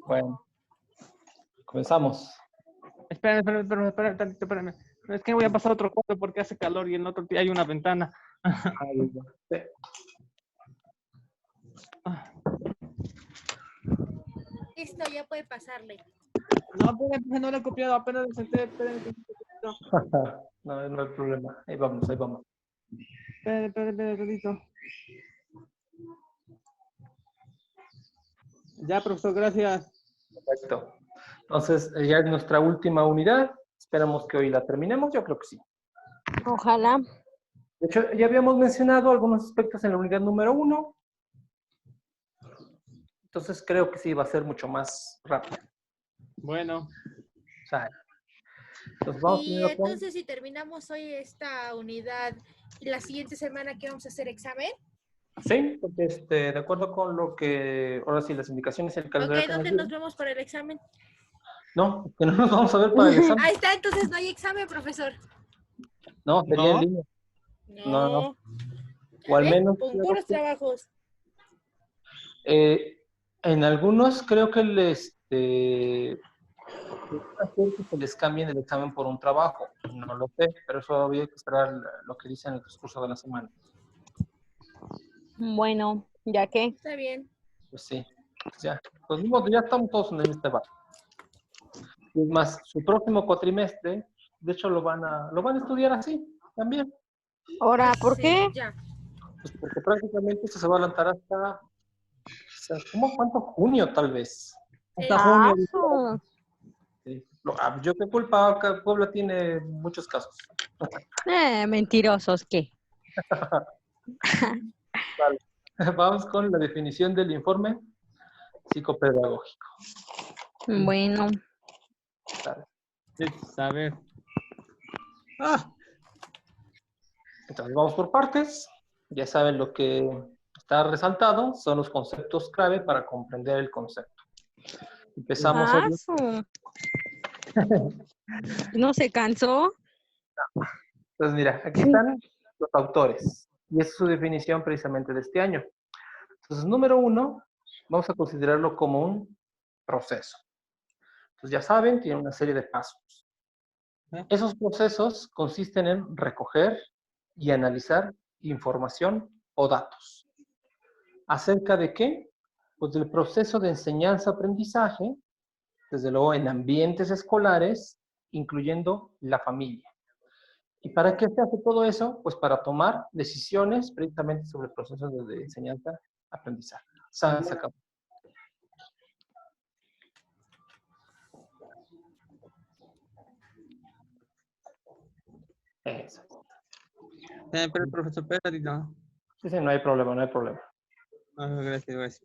Bueno, comenzamos. Espera, tantito, espérame. Es que voy a pasar a otro cuarto porque hace calor y en otro hay una ventana. Sí. Listo, ya puede pasarle. No, espérame, no lo he copiado, apenas lo senté. Espérame. No, no hay problema. Ahí vamos, ahí vamos. Espérame, tantito. Ya, profesor, gracias. Perfecto. Entonces, ya es nuestra última unidad. Esperamos que hoy la terminemos. Yo creo que sí. Ojalá. De hecho, ya habíamos mencionado algunos aspectos en la unidad número 1. Entonces, creo que sí va a ser mucho más rápido. Bueno. O sea, entonces vamos Y primero con... entonces, si terminamos hoy esta unidad y la siguiente semana que vamos a hacer examen. Sí, porque de acuerdo con lo que... Ahora sí, las indicaciones del calendario. Ok, ¿dónde nos vemos para el examen? No, que no nos vamos a ver para el examen. Ahí está, entonces no hay examen, profesor. No, sería en ¿No? línea. No. O al ¿Eh? menos... Con puros trabajos. En algunos creo que les cambien el examen por un trabajo. No lo sé, pero eso había que esperar lo que dicen en el transcurso de la semana. Bueno, ya que. Está bien. Pues sí, pues ya. Pues ya estamos todos en este barco. Es más, su próximo cuatrimestre, de hecho lo van a estudiar así también. Ahora, ¿por Sí, qué? ya. Pues porque prácticamente eso se va a adelantar hasta, ¿cómo cuánto? Junio tal vez. Hasta junio. Ah, Sí. Yo qué culpa, que Puebla tiene muchos casos. mentirosos, ¿qué? Vale. Vamos con la definición del informe psicopedagógico. Bueno. Vale. A ver. Entonces vamos por partes. Ya saben lo que está resaltado, son los conceptos clave para comprender el concepto. Empezamos. ¿No se cansó? Entonces mira, aquí están los autores. Y esa es su definición precisamente de este año. Entonces, número 1, vamos a considerarlo como un proceso. Entonces, ya saben, tiene una serie de pasos. Esos procesos consisten en recoger y analizar información o datos. ¿Acerca de qué? Pues del proceso de enseñanza-aprendizaje, desde luego en ambientes escolares, incluyendo la familia. ¿Y para qué se hace todo eso? Pues para tomar decisiones precisamente sobre el proceso de enseñanza-aprendizaje. Se acabó. Eso. Pero el profesor, espérate, no. Sí, no hay problema, no hay problema. Gracias.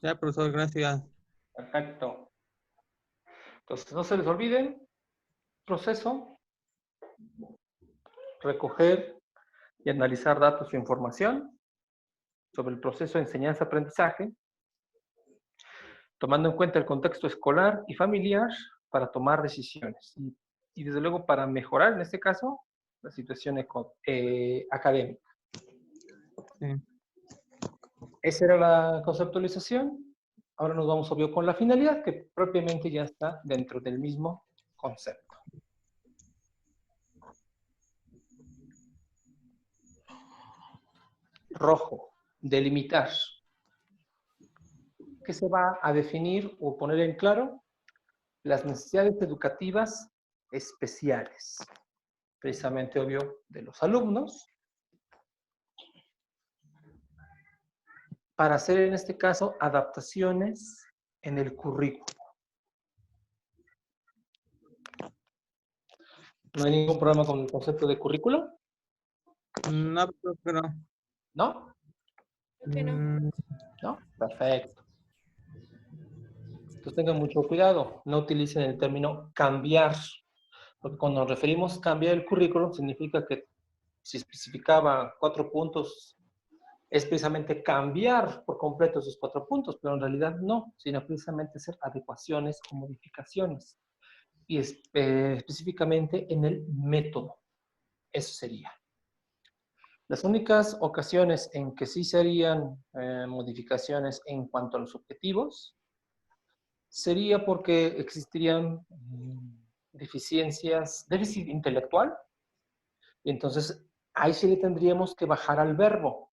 Ya, profesor, gracias. Perfecto. Entonces, no se les olviden, proceso, recoger y analizar datos o información sobre el proceso de enseñanza-aprendizaje, tomando en cuenta el contexto escolar y familiar para tomar decisiones. Y desde luego para mejorar, en este caso, la situación académica. Sí. Esa era la conceptualización. Ahora nos vamos, obvio, con la finalidad, que propiamente ya está dentro del mismo concepto. Rojo, delimitar. ¿Qué se va a definir o poner en claro? Las necesidades educativas especiales. Precisamente, obvio, de los alumnos. Para hacer, en este caso, adaptaciones en el currículo. ¿No hay ningún problema con el concepto de currículo? No, pero no. ¿No? ¿Por qué no? ¿No? Perfecto. Entonces tengan mucho cuidado. No utilicen el término cambiar, Porque cuando nos referimos a cambiar el currículum, significa que si especificaba 4 puntos, es precisamente cambiar por completo esos 4 puntos, pero en realidad no, sino precisamente hacer adecuaciones o modificaciones. Y específicamente en el método. Eso sería. Las únicas ocasiones en que sí serían modificaciones en cuanto a los objetivos sería porque existirían deficiencias, déficit intelectual, y entonces ahí sí le tendríamos que bajar al verbo.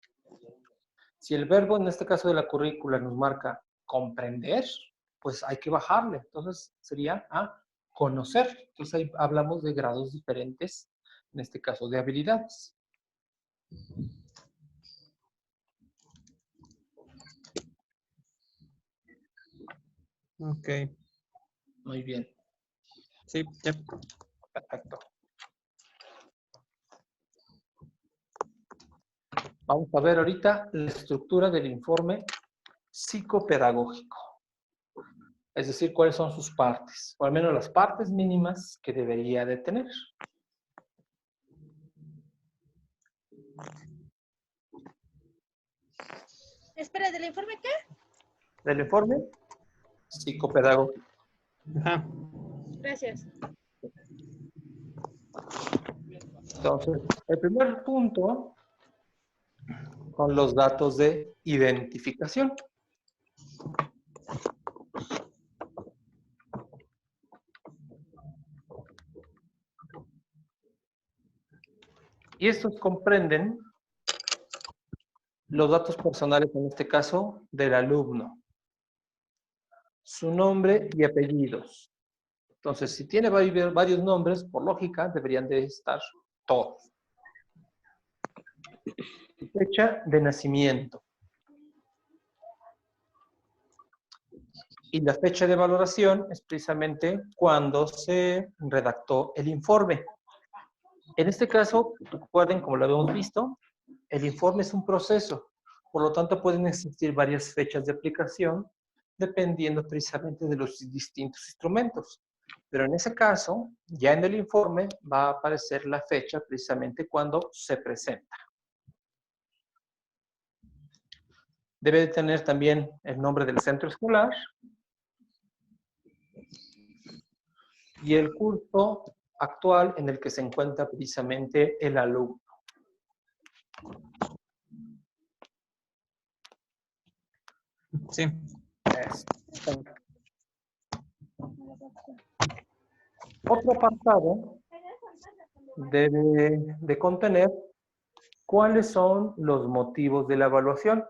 Si el verbo en este caso de la currícula nos marca comprender, pues hay que bajarle. Entonces sería a conocer. Entonces ahí hablamos de grados diferentes, en este caso de habilidades. Ok. Muy bien. Sí, ya. Perfecto. Vamos a ver ahorita la estructura del informe psicopedagógico. Es decir, cuáles son sus partes, o al menos las partes mínimas que debería de tener. Espera, ¿del informe qué? Del informe psicopedagógico. Ajá. Gracias. Entonces, el primer punto son los datos de identificación. Y estos comprenden los datos personales, en este caso, del alumno. Su nombre y apellidos. Entonces, si tiene varios nombres, por lógica, deberían de estar todos. Su fecha de nacimiento. Y la fecha de valoración es precisamente cuando se redactó el informe. En este caso, recuerden, como lo habíamos visto, el informe es un proceso. Por lo tanto, pueden existir varias fechas de aplicación dependiendo precisamente de los distintos instrumentos. Pero en ese caso, ya en el informe va a aparecer la fecha precisamente cuando se presenta. Debe de tener también el nombre del centro escolar y el curso actual en el que se encuentra precisamente el alumno. Sí. Otro apartado debe de contener cuáles son los motivos de la evaluación.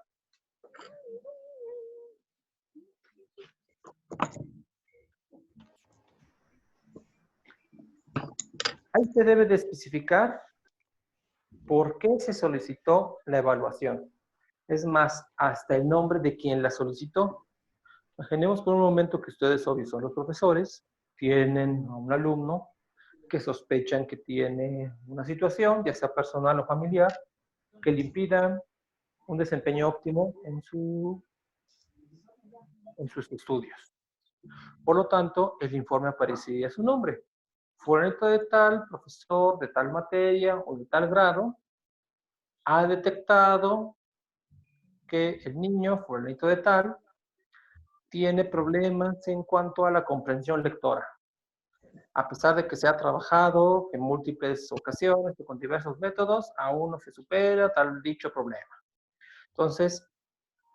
Ahí se debe de especificar por qué se solicitó la evaluación. Es más, hasta el nombre de quien la solicitó. Imaginemos por un momento que ustedes, obvio, son los profesores, tienen a un alumno que sospechan que tiene una situación, ya sea personal o familiar, que le impidan un desempeño óptimo en sus estudios. Por lo tanto, el informe aparecería su nombre. Fulanito de tal, profesor de tal materia o de tal grado, ha detectado que el niño, fulanito de tal, tiene problemas en cuanto a la comprensión lectora. A pesar de que se ha trabajado en múltiples ocasiones y con diversos métodos, aún no se supera tal dicho problema. Entonces,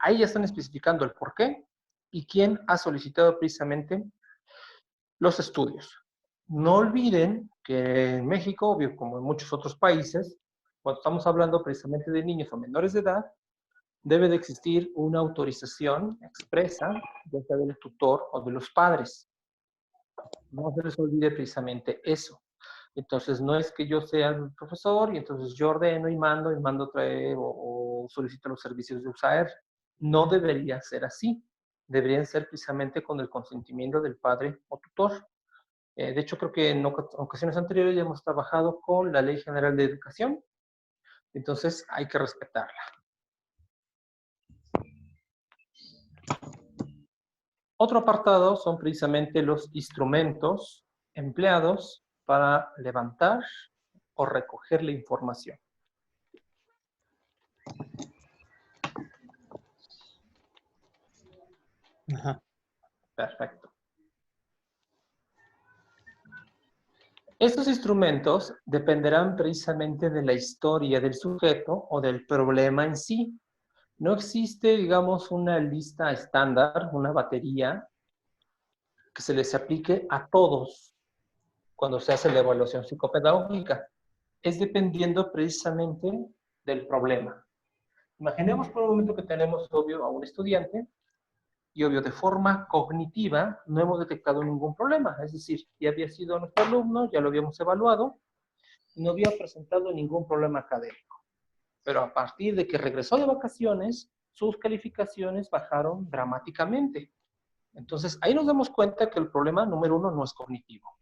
ahí ya están especificando el por qué y quién ha solicitado precisamente los estudios. No olviden que en México, obvio, como en muchos otros países, cuando estamos hablando precisamente de niños o menores de edad, debe de existir una autorización expresa, ya sea del tutor o de los padres. No se les olvide precisamente eso. Entonces, no es que yo sea el profesor y entonces yo ordeno y mando traer o solicito los servicios de USAER. No debería ser así. Deberían ser precisamente con el consentimiento del padre o tutor. De hecho, creo que en ocasiones anteriores ya hemos trabajado con la Ley General de Educación. Entonces, hay que respetarla. Otro apartado son precisamente los instrumentos empleados para levantar o recoger la información. Ajá. Perfecto. Estos instrumentos dependerán precisamente de la historia del sujeto o del problema en sí. No existe, digamos, una lista estándar, una batería que se les aplique a todos cuando se hace la evaluación psicopedagógica. Es dependiendo precisamente del problema. Imaginemos por un momento que tenemos, obvio, a un estudiante y, obvio, de forma cognitiva no hemos detectado ningún problema. Es decir, ya había sido nuestro alumno, ya lo habíamos evaluado y no había presentado ningún problema académico. Pero a partir de que regresó de vacaciones, sus calificaciones bajaron dramáticamente. Entonces, ahí nos damos cuenta que el problema número uno no es cognitivo.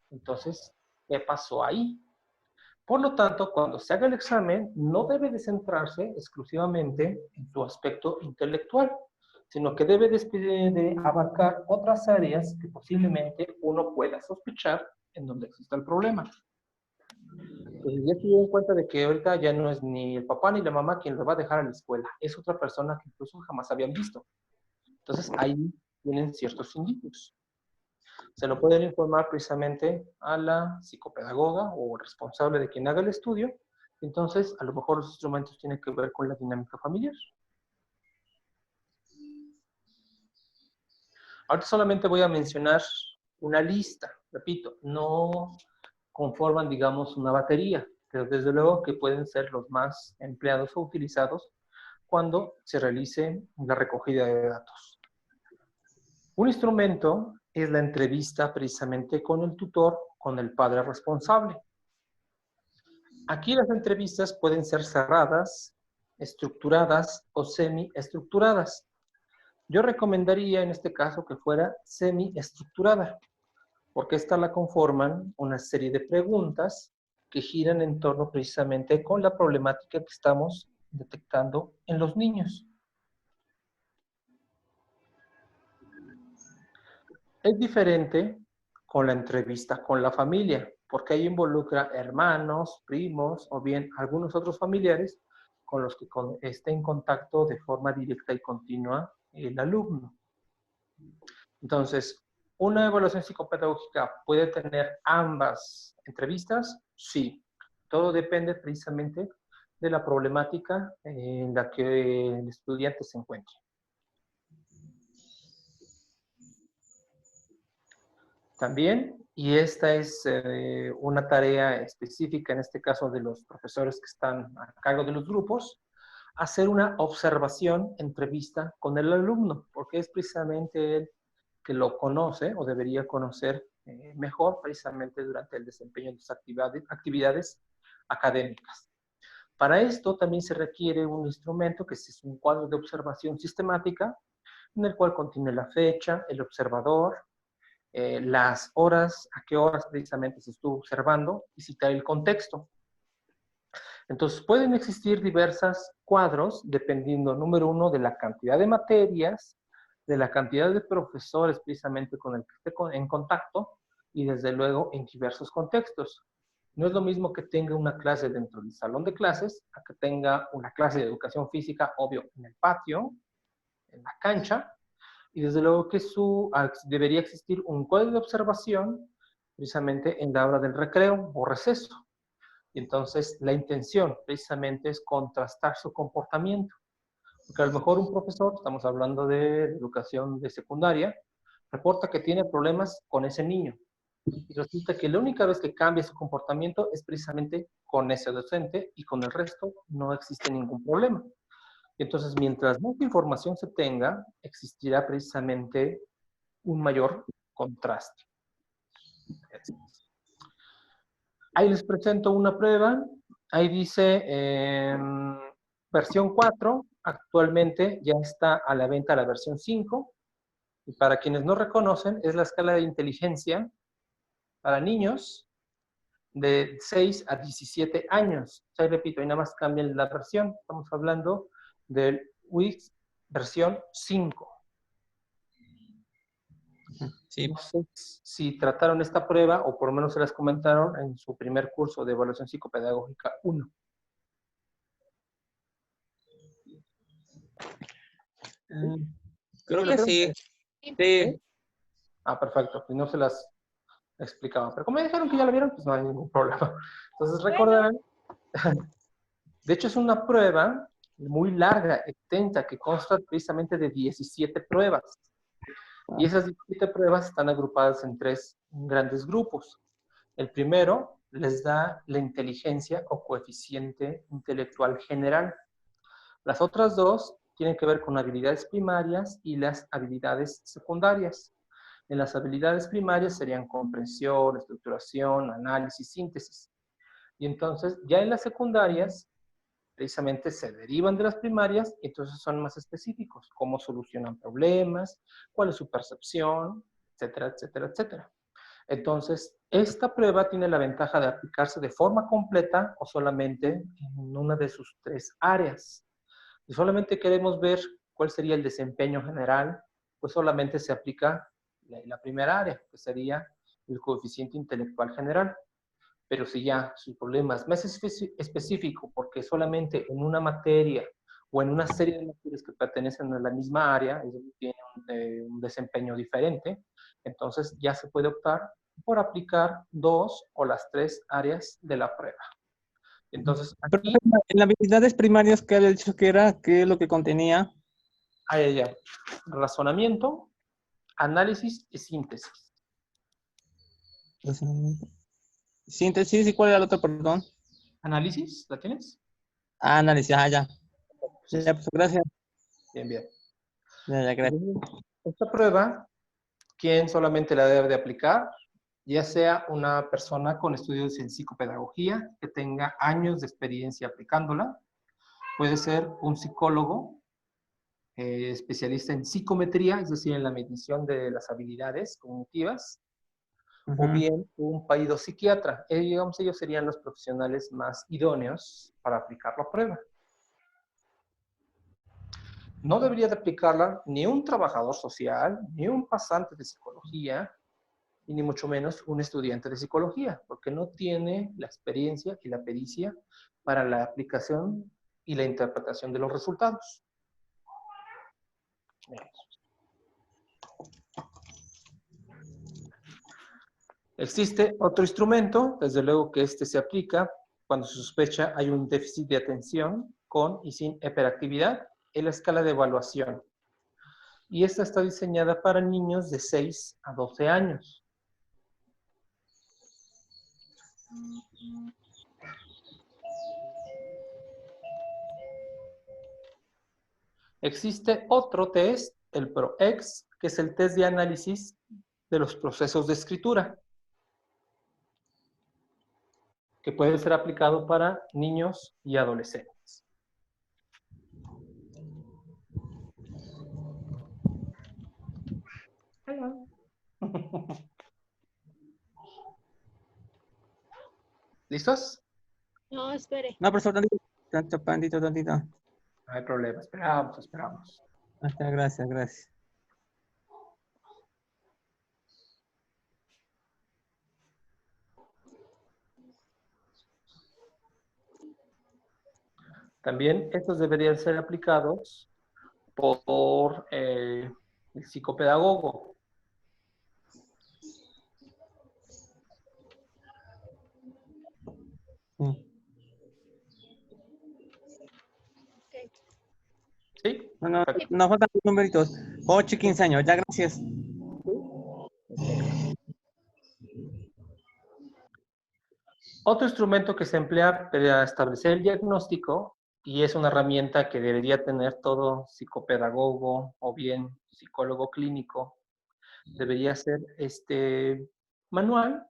Entonces, ¿qué pasó ahí? Por lo tanto, cuando se haga el examen, no debe de centrarse exclusivamente en su aspecto intelectual, sino que debe de abarcar otras áreas que posiblemente uno pueda sospechar en donde exista el problema. Entonces ya se dieron cuenta de que ahorita ya no es ni el papá ni la mamá quien lo va a dejar a la escuela, es otra persona que incluso jamás habían visto. Entonces ahí tienen ciertos indicios. Se lo pueden informar precisamente a la psicopedagoga o responsable de quien haga el estudio. Entonces, a lo mejor los instrumentos tienen que ver con la dinámica familiar. Ahorita solamente voy a mencionar una lista. Repito, no conforman, digamos, una batería, pero desde luego que pueden ser los más empleados o utilizados cuando se realice la recogida de datos. Un instrumento es la entrevista precisamente con el tutor, con el padre responsable. Aquí las entrevistas pueden ser cerradas, estructuradas o semiestructuradas. Yo recomendaría en este caso que fuera semiestructurada, porque esta la conforman una serie de preguntas que giran en torno precisamente con la problemática que estamos detectando en los niños. Es diferente con la entrevista con la familia, porque ahí involucra hermanos, primos o bien algunos otros familiares con los que esté en contacto de forma directa y continua el alumno. Entonces, ¿una evaluación psicopedagógica puede tener ambas entrevistas? Sí. Todo depende precisamente de la problemática en la que el estudiante se encuentre. También, y esta es una tarea específica, en este caso de los profesores que están a cargo de los grupos, hacer una observación, entrevista con el alumno, porque es precisamente él que lo conoce o debería conocer mejor precisamente durante el desempeño de sus actividades académicas. Para esto también se requiere un instrumento que es un cuadro de observación sistemática, en el cual contiene la fecha, el observador, las horas, a qué horas precisamente se estuvo observando y citar el contexto. Entonces, pueden existir diversos cuadros dependiendo, número uno, de la cantidad de materias, de la cantidad de profesores precisamente con el que esté en contacto y desde luego en diversos contextos. No es lo mismo que tenga una clase dentro del salón de clases a que tenga una clase de educación física, obvio, en el patio, en la cancha, y desde luego que debería existir un cuadro de observación precisamente en la hora del recreo o receso. Y entonces la intención precisamente es contrastar su comportamiento. Porque a lo mejor un profesor, estamos hablando de educación de secundaria, reporta que tiene problemas con ese niño. Y resulta que la única vez que cambia su comportamiento es precisamente con ese docente y con el resto no existe ningún problema. Entonces, mientras más información se tenga, existirá precisamente un mayor contraste. Ahí les presento una prueba. Ahí dice versión 4. Actualmente ya está a la venta la versión 5. Y para quienes no reconocen, es la escala de inteligencia para niños de 6 a 17 años. O sea, repito, ahí nada más cambian la versión. Estamos hablando del WIX versión 5. Sí. No sé si trataron esta prueba o por lo menos se las comentaron en su primer curso de evaluación psicopedagógica 1. Creo ¿Sí la que vieron? sí. Sí. Ah, perfecto. Y no se las explicaba. Pero como ya dijeron que ya la vieron, pues no hay ningún problema. Entonces recordarán. De hecho, es una prueba muy larga, extensa, que consta precisamente de 17 pruebas. Y esas 17 pruebas están agrupadas en 3 grandes grupos. El primero les da la inteligencia o coeficiente intelectual general. Las otras 2 tienen que ver con habilidades primarias y las habilidades secundarias. En las habilidades primarias serían comprensión, estructuración, análisis, síntesis. Y entonces, ya en las secundarias, precisamente se derivan de las primarias y entonces son más específicos, cómo solucionan problemas, cuál es su percepción, etcétera, etcétera, etcétera. Entonces, esta prueba tiene la ventaja de aplicarse de forma completa o solamente en una de sus 3 áreas. Si solamente queremos ver cuál sería el desempeño general, pues solamente se aplica la primera área, que sería el coeficiente intelectual general. Pero si ya su problema es más específico, porque solamente en una materia o en una serie de materias que pertenecen a la misma área, es decir, tiene un desempeño diferente, entonces ya se puede optar por aplicar 2 o las 3 áreas de la prueba. Entonces, Pero aquí en las habilidades primarias que había dicho que era, ¿qué es lo que contenía? hay ya razonamiento, análisis y síntesis. Síntesis, ¿y cuál era el otro, perdón? ¿Análisis? ¿La tienes? Análisis, ya. Sí, Ya, pues, gracias. bien, bien. Ya, gracias. Esta prueba, ¿quién solamente la debe de aplicar? Ya sea una persona con estudios en psicopedagogía que tenga años de experiencia aplicándola, puede ser un psicólogo especialista en psicometría, es decir, en la medición de las habilidades cognitivas, o bien un psiquiatra. Digamos, ellos serían los profesionales más idóneos para aplicar la prueba. No debería de aplicarla ni un trabajador social, ni un pasante de psicología, y ni mucho menos un estudiante de psicología, porque no tiene la experiencia y la pericia para la aplicación y la interpretación de los resultados. Existe otro instrumento, desde luego que este se aplica cuando se sospecha hay un déficit de atención con y sin hiperactividad, en la escala de evaluación. Y esta está diseñada para niños de 6 a 12 años. Existe otro test, el PROEX, que es el test de análisis de los procesos de escritura, que puede ser aplicado para niños y adolescentes. ¿Listos? No, espere. No, profesor, tantito. No hay problema, esperamos. Gracias. También estos deberían ser aplicados por el psicopedagogo. ¿Sí? No faltan los numeritos. 8 y 15 años, ya, gracias. Otro instrumento que se emplea para establecer el diagnóstico, y es una herramienta que debería tener todo psicopedagogo o bien psicólogo clínico, debería ser este manual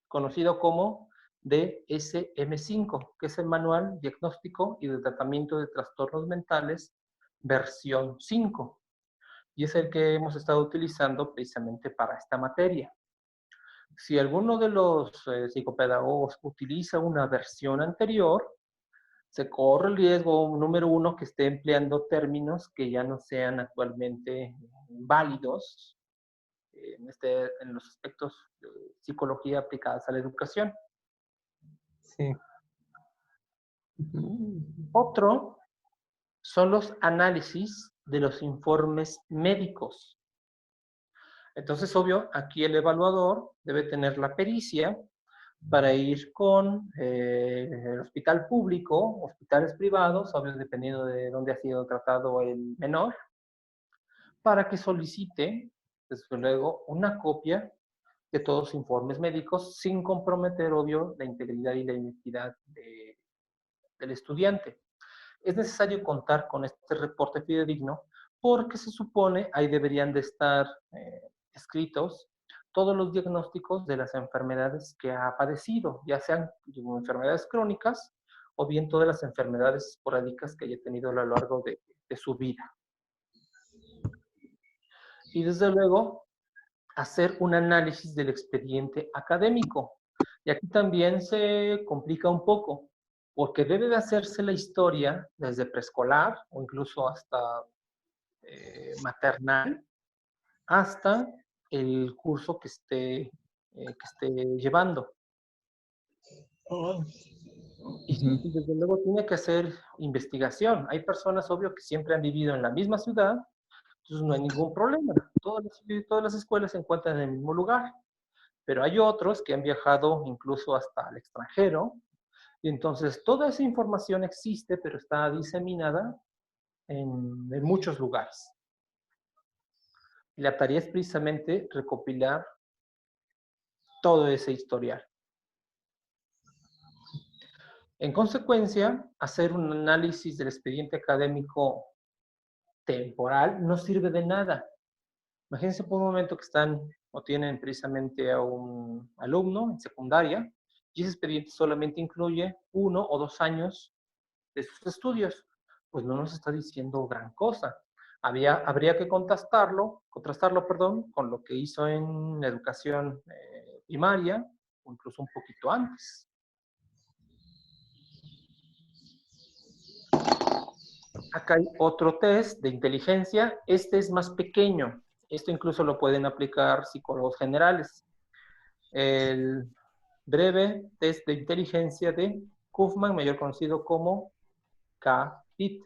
conocido como DSM-5, que es el Manual Diagnóstico y de Tratamiento de Trastornos Mentales, versión 5. Y es el que hemos estado utilizando precisamente para esta materia. Si alguno de los psicopedagogos utiliza una versión anterior, se corre el riesgo, número uno, que esté empleando términos que ya no sean actualmente válidos en los aspectos de psicología aplicadas a la educación. Sí. Otro son los análisis de los informes médicos. Entonces, obvio, aquí el evaluador debe tener la pericia para ir con el hospital público, hospitales privados, obvio, dependiendo de dónde ha sido tratado el menor, para que solicite, desde luego, una copia de todos los informes médicos sin comprometer, obvio, la integridad y la identidad del estudiante. Es necesario contar con este reporte fidedigno porque se supone ahí deberían de estar escritos todos los diagnósticos de las enfermedades que ha padecido, ya sean enfermedades crónicas o bien todas las enfermedades esporádicas que haya tenido a lo largo de su vida. Y desde luego, hacer un análisis del expediente académico. Y aquí también se complica un poco, porque debe de hacerse la historia desde preescolar o incluso hasta maternal, hasta el curso que esté llevando. Y desde luego tiene que hacer investigación. Hay personas, obvio, que siempre han vivido en la misma ciudad, entonces no hay ningún problema. Todas las escuelas se encuentran en el mismo lugar. Pero hay otros que han viajado incluso hasta el extranjero, y entonces toda esa información existe, pero está diseminada en muchos lugares. Y la tarea es precisamente recopilar todo ese historial. En consecuencia, hacer un análisis del expediente académico temporal no sirve de nada. Imagínense por un momento que están o tienen precisamente a un alumno en secundaria y ese expediente solamente incluye 1 o 2 años de sus estudios. Pues no nos está diciendo gran cosa. Habría que contrastarlo, con lo que hizo en educación primaria o incluso un poquito antes. Acá hay otro test de inteligencia. Este es más pequeño. Esto incluso lo pueden aplicar psicólogos generales. El breve test de inteligencia de Kaufman, mayor conocido como CAPIT,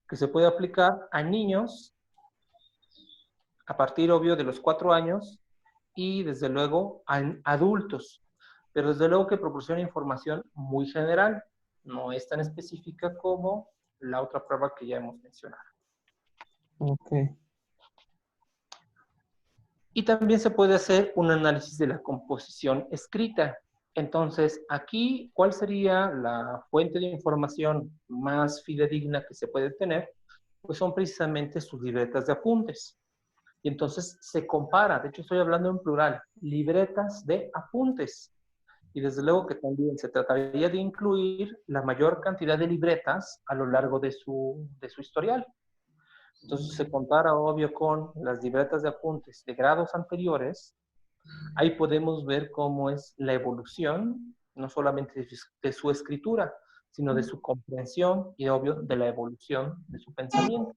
que se puede aplicar a niños a partir, obvio, de los 4 años y, desde luego, a adultos. Pero, desde luego, que proporciona información muy general. No es tan específica como la otra prueba que ya hemos mencionado. Ok. Y también se puede hacer un análisis de la composición escrita. Entonces, aquí, ¿cuál sería la fuente de información más fidedigna que se puede tener? Pues son precisamente sus libretas de apuntes. Y entonces se compara, de hecho estoy hablando en plural, libretas de apuntes. Y desde luego que también se trataría de incluir la mayor cantidad de libretas a lo largo de su historial. Entonces se compara, obvio, con las libretas de apuntes de grados anteriores. Ahí podemos ver cómo es la evolución, no solamente de su escritura, sino de su comprensión y, obvio, de la evolución de su pensamiento.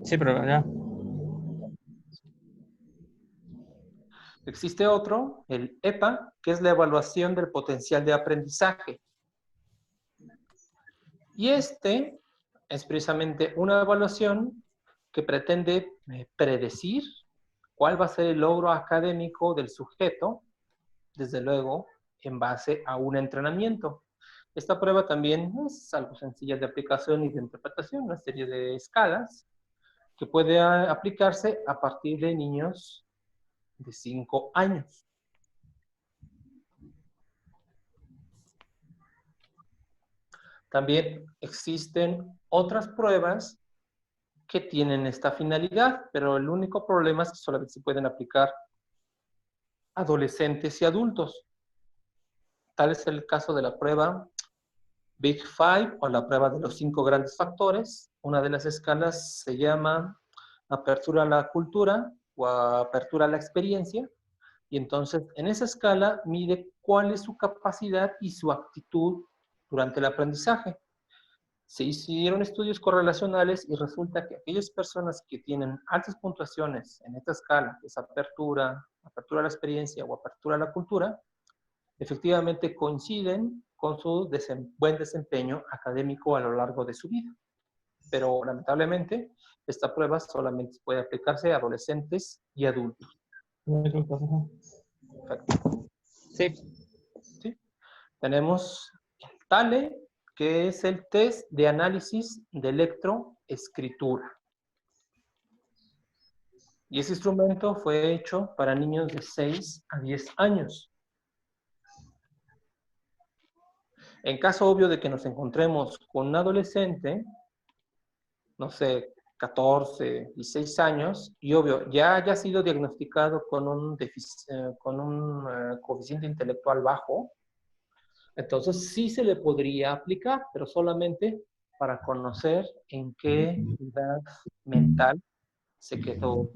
Sí, pero ya. Existe otro, el EPA, que es la evaluación del potencial de aprendizaje. Y este es precisamente una evaluación que pretende predecir cuál va a ser el logro académico del sujeto, desde luego, en base a un entrenamiento. Esta prueba también es algo sencilla de aplicación y de interpretación, una serie de escalas que puede aplicarse a partir de niños de 5 años. También existen otras pruebas que tienen esta finalidad, pero el único problema es que solamente se pueden aplicar a adolescentes y adultos. Tal es el caso de la prueba Big Five o la prueba de los 5 grandes factores. Una de las escalas se llama apertura a la cultura o apertura a la experiencia. Y entonces en esa escala mide cuál es su capacidad y su actitud durante el aprendizaje. Se hicieron estudios correlacionales y resulta que aquellas personas que tienen altas puntuaciones en esta escala, que es apertura, apertura a la experiencia o apertura a la cultura, efectivamente coinciden con su buen desempeño académico a lo largo de su vida. Pero lamentablemente, esta prueba solamente puede aplicarse a adolescentes y adultos. Perfecto. Sí. ¿Sí? Tenemos el TALE, que es el test de análisis de electroescritura. Y ese instrumento fue hecho para niños de 6 a 10 años. En caso obvio de que nos encontremos con un adolescente, no sé, 14, 16 años, y obvio, ya haya sido diagnosticado con un coeficiente intelectual bajo, entonces sí se le podría aplicar, pero solamente para conocer en qué edad mental se quedó.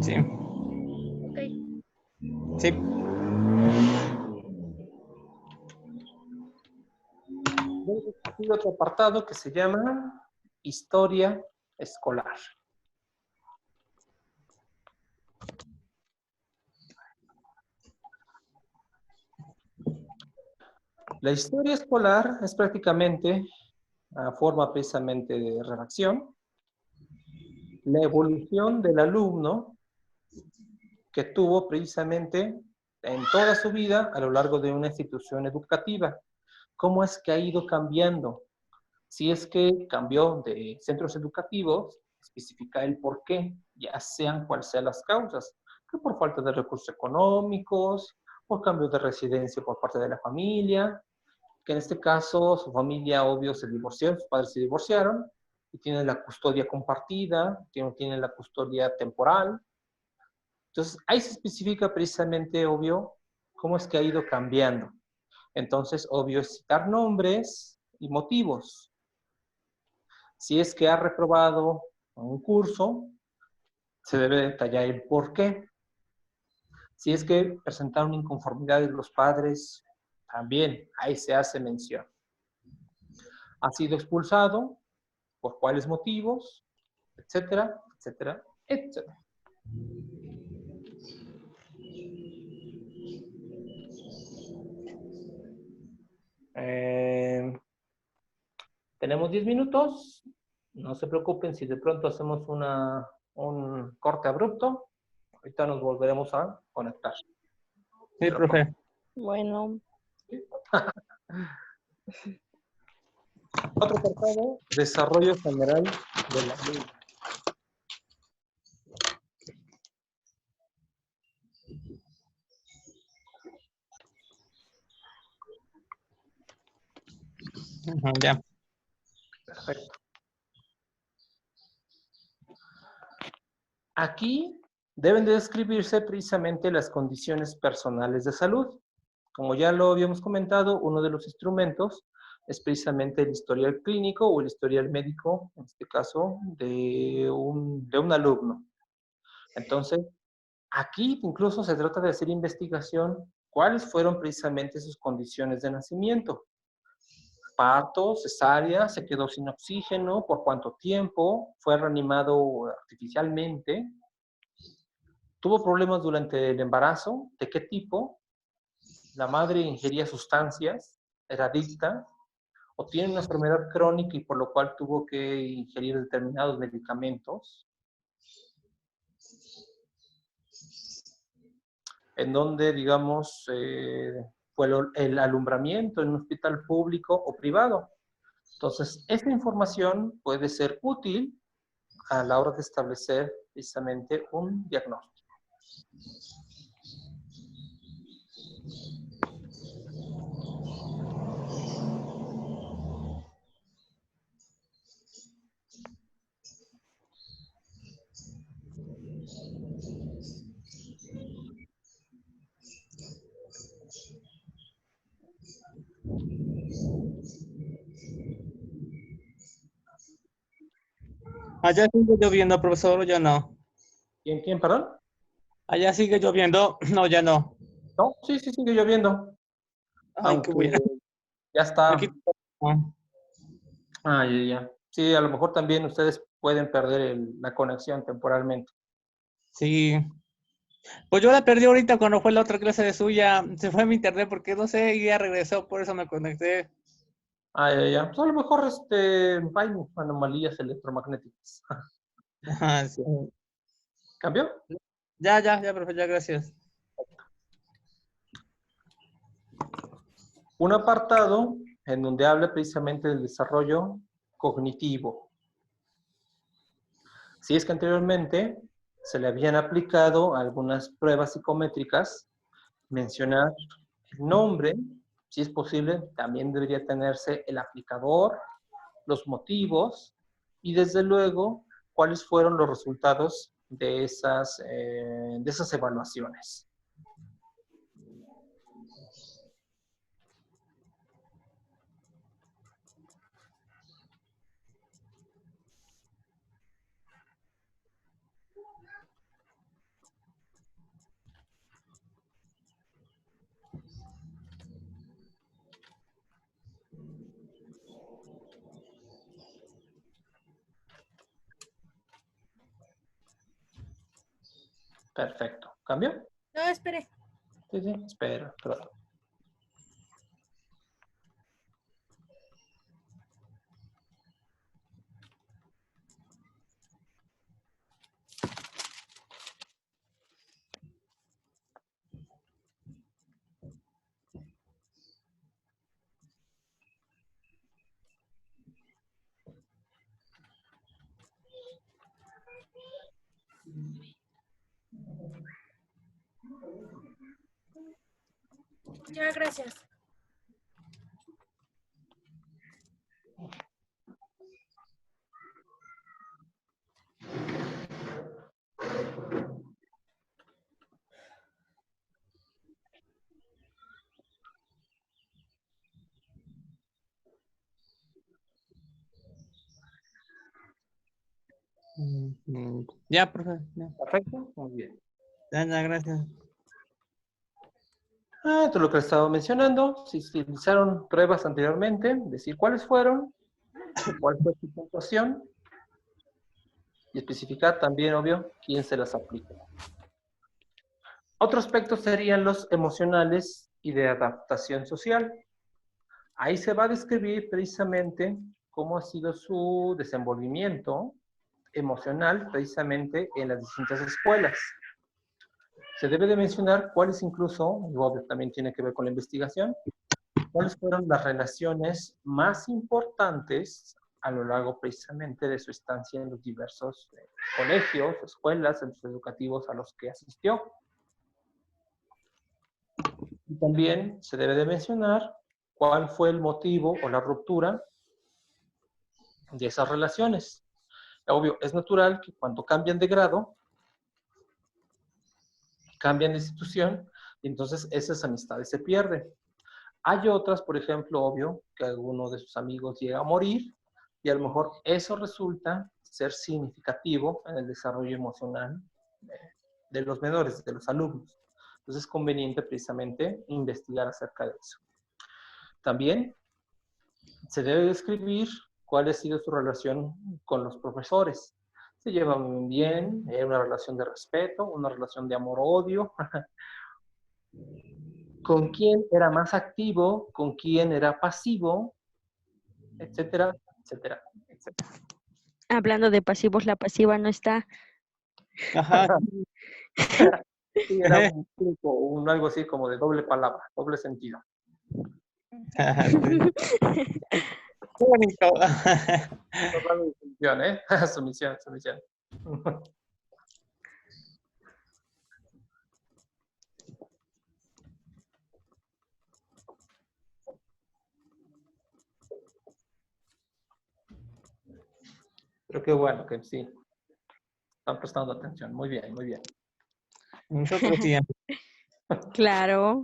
Sí. Ok. Sí. Luego hay otro apartado que se llama historia escolar. La historia escolar es prácticamente, forma precisamente de redacción, la evolución del alumno que tuvo precisamente en toda su vida a lo largo de una institución educativa. ¿Cómo es que ha ido cambiando? Si es que cambió de centros educativos, especifica el por qué, ya sean cuales sean las causas, que por falta de recursos económicos, por cambio de residencia por parte de la familia, que en este caso su familia, obvio, se divorció, sus padres se divorciaron, y tienen la custodia compartida, tienen la custodia temporal. Entonces, ahí se especifica precisamente, obvio, cómo es que ha ido cambiando. Entonces, obvio, es citar nombres y motivos. Si es que ha reprobado un curso, se debe detallar el por qué. Si es que presentaron inconformidad de los padres, también ahí se hace mención. Ha sido expulsado, por cuáles motivos, etcétera, etcétera, etcétera. Tenemos 10 minutos. No se preocupen si de pronto hacemos un corte abrupto. Ahorita nos volveremos a conectar. Sí, profe. Bueno, Otro apartado, desarrollo general de la ley. Ujú, ya. Perfecto. Aquí deben de describirse precisamente las condiciones personales de salud. Como ya lo habíamos comentado, uno de los instrumentos es precisamente el historial clínico o el historial médico, en este caso, de un alumno. Entonces, aquí incluso se trata de hacer investigación, cuáles fueron precisamente sus condiciones de nacimiento. Parto, cesárea, se quedó sin oxígeno, por cuánto tiempo, fue reanimado artificialmente, tuvo problemas durante el embarazo, de qué tipo, la madre ingería sustancias, era adicta, o tiene una enfermedad crónica y por lo cual tuvo que ingerir determinados medicamentos, en donde, digamos, fue el alumbramiento en un hospital público o privado. Entonces, esta información puede ser útil a la hora de establecer precisamente un diagnóstico. Allá sigue lloviendo, profesor, o ya no. ¿Quién, perdón? Allá sigue lloviendo. No, ya no. ¿No? Sí, sí, sigue lloviendo. Ay, qué Aunque bueno. ya está. Aquí. No. Ah, ya, ya. Sí, a lo mejor también ustedes pueden perder la conexión temporalmente. Sí. Pues yo la perdí ahorita cuando fue la otra clase de suya. Se fue mi internet porque no sé, y ya regresó, por eso me conecté. Ah, ya, ya. Pues a lo mejor hay anomalías electromagnéticas. Ajá, sí. ¿Cambió? Ya, profe, ya, gracias. Un apartado en donde habla precisamente del desarrollo cognitivo. Si es que anteriormente se le habían aplicado algunas pruebas psicométricas, mencionar el nombre, si es posible, también debería tenerse el aplicador, los motivos y desde luego cuáles fueron los resultados de esas evaluaciones. Perfecto. ¿Cambió? No, espere. Sí, sí, espera, perdón. Ya, gracias. Ya, profe. Ya, Perfecto, muy bien. ya, gracias. Todo lo que les estaba mencionando, si se utilizaron pruebas anteriormente, decir cuáles fueron, cuál fue su puntuación y especificar también, obvio, quién se las aplicó. Otro aspecto serían los emocionales y de adaptación social. Ahí se va a describir precisamente cómo ha sido su desenvolvimiento emocional precisamente en las distintas escuelas. Se debe de mencionar cuáles incluso, y obvio también tiene que ver con la investigación, cuáles fueron las relaciones más importantes a lo largo precisamente de su estancia en los diversos colegios, escuelas, centros educativos a los que asistió. Y también se debe de mencionar cuál fue el motivo o la ruptura de esas relaciones. Obvio, es natural que cuando cambian de grado, cambian de institución, y entonces esas amistades se pierden. Hay otras, por ejemplo, obvio, que alguno de sus amigos llega a morir, y a lo mejor eso resulta ser significativo en el desarrollo emocional de los menores, de los alumnos. Entonces es conveniente precisamente investigar acerca de eso. También se debe describir cuál ha sido su relación con los profesores. Se llevan bien, una relación de respeto, una relación de amor-odio. ¿Con quién era más activo? ¿Con quién era pasivo? Etcétera, etcétera, etcétera. Hablando de pasivos, la pasiva no está. Ajá. Sí, era un truco, algo así como de doble palabra, doble sentido. Qué bonito. Sumisión, ¿eh? Sumisión, sumisión. Pero qué bueno que sí. Están prestando atención. Muy bien, muy bien. Nosotros siempre Claro.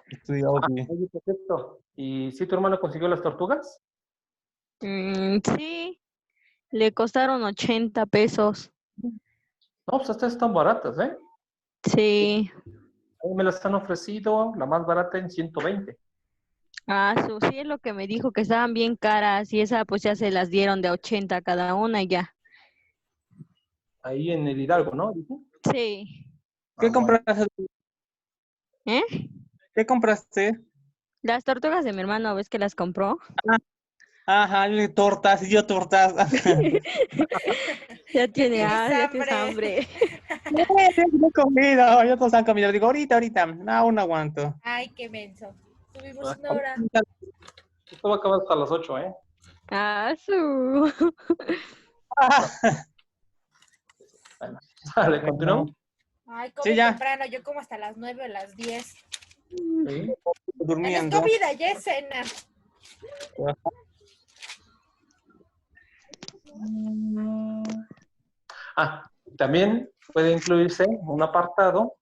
estudiamos bien. Oye, perfecto. ¿Y si tu hermano consiguió las tortugas? Sí, le costaron 80 pesos. No, pues estas están baratas, ¿eh? Sí. A mí me las han ofrecido, la más barata en 120. Ah, sí es lo que me dijo, que estaban bien caras y esa pues ya se las dieron de 80 cada una y ya. Ahí en el Hidalgo, ¿no? Dice. Sí. ¿Qué Bueno. compraste? ¿Eh? ¿Qué compraste? Las tortugas de mi hermano, ¿ves que las compró? Ajá, tortas, y yo tortas. Ya Tienes tienes hambre. No he comido, ya todos han comido. Digo, ahorita. Aún no aguanto. Ay, qué menso. Tuvimos Ah, una hora. Esto va a acabar hasta las 8, ¿eh? Ah, su. Bueno, dale, continuamos. Ay, Sí, come ya. temprano. Yo como hasta las 9 o las 10. Sí. Ya no es Durmiendo. comida, ya es cena. También puede incluirse un apartado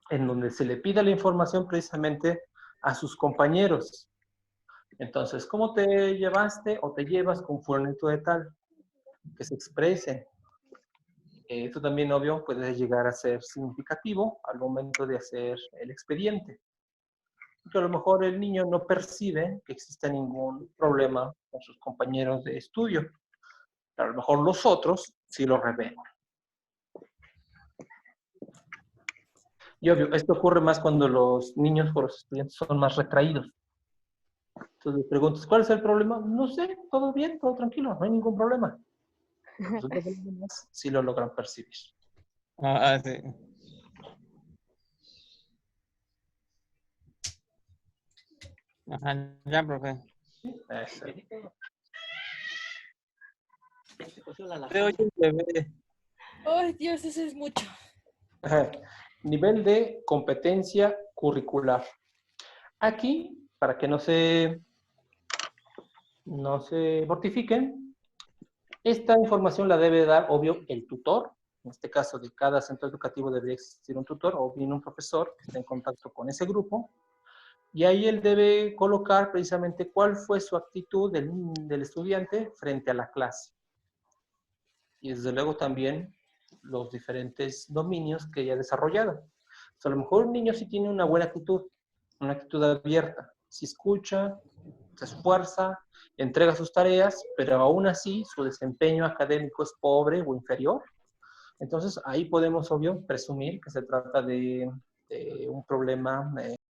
en donde se le pida la información precisamente a sus compañeros. Entonces, ¿cómo te llevaste o te llevas con fulanito de tal? Que se expresen. Esto también, obvio, puede llegar a ser significativo al momento de hacer el expediente. Porque a lo mejor el niño no percibe que exista ningún problema con sus compañeros de estudio. A lo mejor los otros sí lo revelan. Y obvio, esto ocurre más cuando los niños o los estudiantes son más retraídos. Entonces preguntas, ¿cuál es el problema? No sé, todo bien, todo tranquilo, no hay ningún problema. Los otros alumnos sí lo logran percibir. Sí. Ajá, ya, profe. Eso. Se oye el bebé. Ay, Dios, eso es mucho. Ajá. Nivel de competencia curricular. Aquí, para que no se mortifiquen, esta información la debe dar, obvio, el tutor. En este caso, de cada centro educativo debería existir un tutor o bien un profesor que esté en contacto con ese grupo. Y ahí él debe colocar precisamente cuál fue su actitud del estudiante frente a la clase. Y desde luego también los diferentes dominios que haya desarrollado. O sea, a lo mejor un niño sí tiene una buena actitud, una actitud abierta, sí escucha, se esfuerza, entrega sus tareas, pero aún así su desempeño académico es pobre o inferior. Entonces ahí podemos, obvio, presumir que se trata de un problema